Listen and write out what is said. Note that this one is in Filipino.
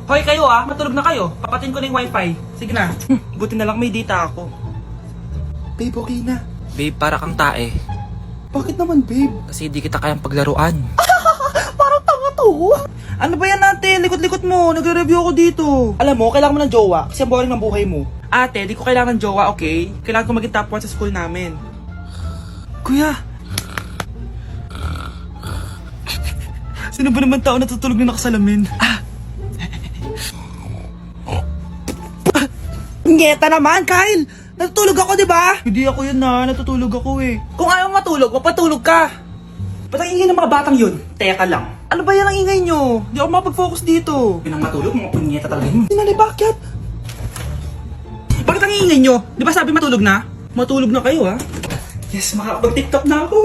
Hoy kayo matulog na kayo. Papatin ko na yung wifi. Sige na. Buti na lang may data ako. Babe, okay na. Babe, para kang tae. Bakit naman, babe? Kasi di kita kayang paglaruan. Parang tanga to. Ano ba yan natin? Likot-likot mo. Nagre-review ako dito. Alam mo, kailangan mo ng jowa kasi ang boring ng buhay mo. Ate, di ko kailangan ng jowa, okay? Kailangan ko maging top 1 sa school namin. Kuya! Sino ba naman tao natutulog na nakasalamin? Ngeta naman, Kyle! Natutulog ako, di ba? Hindi ako yun natutulog ako eh. Kung ayaw matulog, mapatulog ka! Ba't ang ingay ng mga batang yun? Teka lang. Ano ba yan ang ingay nyo? Di ako mapag-focus dito. Pinang matulog, mga punyeta talaga yun. Sinali, bakit? Bakit ang ingay nyo? Di ba sabi matulog na? Matulog na kayo Yes, makakapag-tiktok na ako.